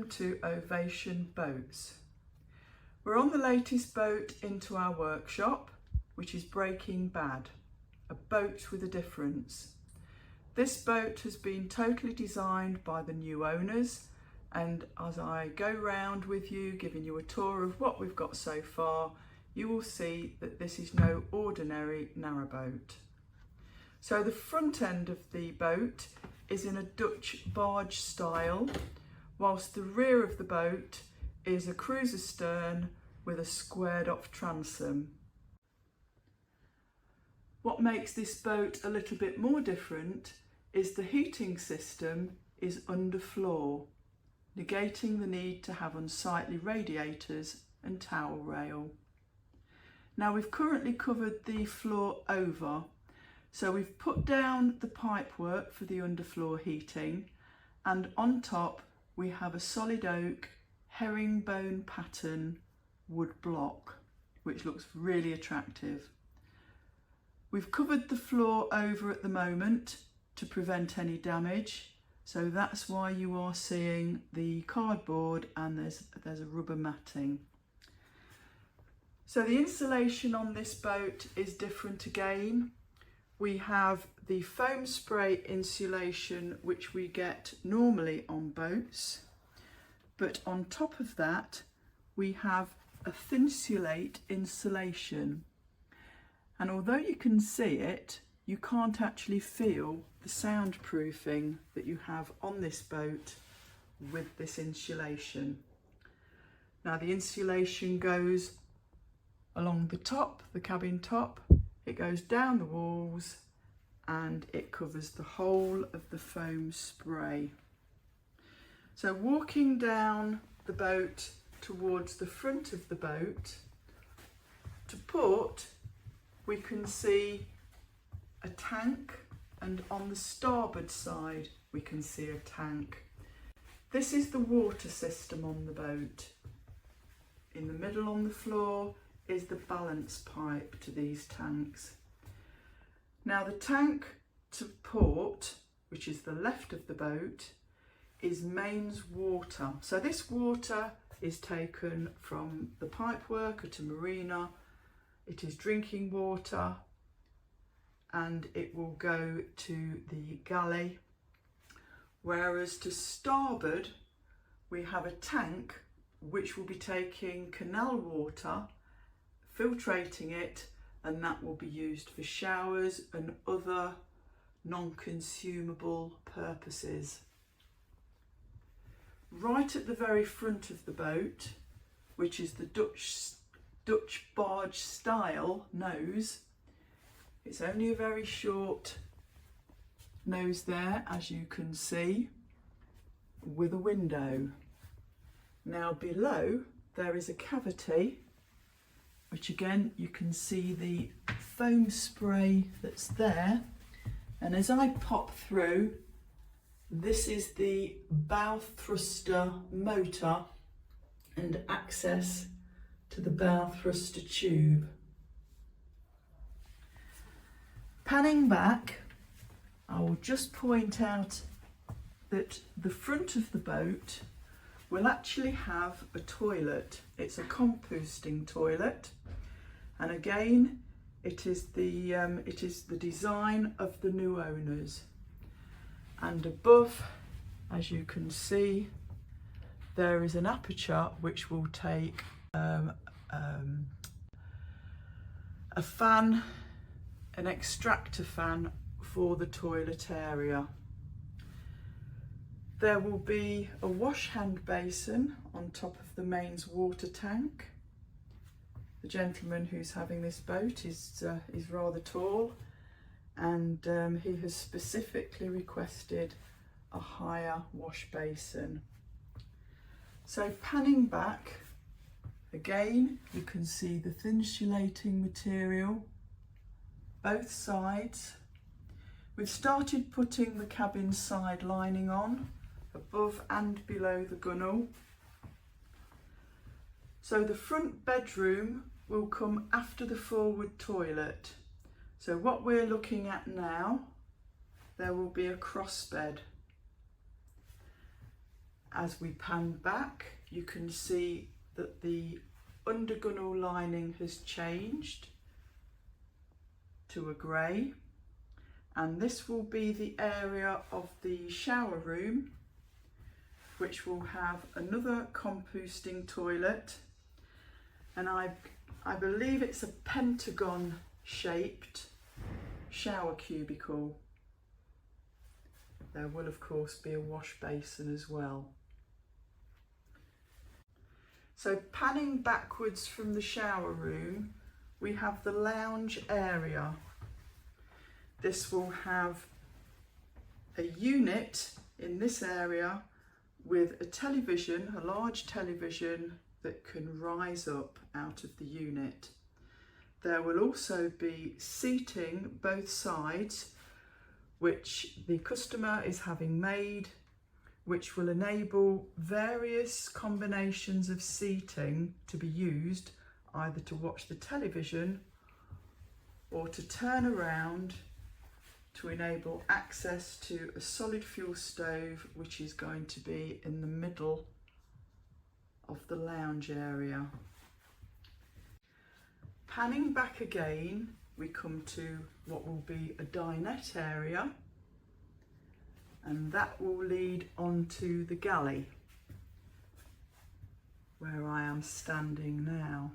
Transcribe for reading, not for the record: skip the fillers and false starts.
welcome to Ovation Boats. We're on the latest boat into our workshop, which is Breaking Bad, a boat with a difference. This boat has been totally designed by the new owners, and as I go round with you, giving you a tour of what we've got so far, you will see that this is no ordinary narrowboat. So the front end of the boat is in a Dutch barge style, whilst the rear of the boat is a cruiser stern with a squared off transom. What makes this boat a little bit more different is the heating system is underfloor, negating the need to have unsightly radiators and towel rail. Now we've currently covered the floor over, so we've put down the pipework for the underfloor heating, and on top we have a solid oak herringbone pattern wood block, which looks really attractive. We've covered the floor over at the moment to prevent any damage, so that's why you are seeing the cardboard and there's a rubber matting. So the insulation on this boat is different again. We have the foam spray insulation, which we get normally on boats, but on top of that we have a Thinsulate insulation, and although you can see it, you can't actually feel the soundproofing that you have on this boat with this insulation. Now the insulation goes along the top, the cabin top, it goes down the walls, and it covers the whole of the foam spray. So walking down the boat towards the front of the boat, to port, we can see a tank, and on the starboard side we can see a tank. This is the water system on the boat. In the middle on the floor is the balance pipe to these tanks. Now the tank to port, which is the left of the boat, is mains water. So this water is taken from the pipework at a marina. It is drinking water, and it will go to the galley. Whereas to starboard we have a tank which will be taking canal water, filtrating it, and that will be used for showers and other non-consumable purposes. Right at the very front of the boat, which is the Dutch barge style nose, it's only a very short nose there, as you can see, with a window. Now below there is a cavity, which again you can see the foam spray that's there, and as I pop through, this is the bow thruster motor and access to the bow thruster tube. Panning back, I will just point out that the front of the boat will actually have a toilet. It's a composting toilet, and again it is the design of the new owners. And above, as you can see, there is an aperture which will take a fan, an extractor fan for the toilet area. There will be a wash hand basin on top of the mains water tank. The gentleman who's having this boat is rather tall, and he has specifically requested a higher wash basin. So panning back, again you can see the thin-insulating material both sides. We've started putting the cabin side lining on above and below the gunnel. So the front bedroom will come after the forward toilet. So what we're looking at now, there will be a cross bed. As we pan back, you can see that the undergunnel lining has changed to a grey, and this will be the area of the shower room, which will have another composting toilet, and I believe it's a pentagon shaped shower cubicle. There will of course be a wash basin as well. So panning backwards from the shower room, we have the lounge area. This will have a unit in this area with a television, a large television that can rise up out of the unit. There will also be seating both sides, which the customer is having made, which will enable various combinations of seating to be used either to watch the television or to turn around to enable access to a solid fuel stove, which is going to be in the middle of the lounge area. Panning back again, we come to what will be a dinette area, and that will lead onto the galley where I am standing now.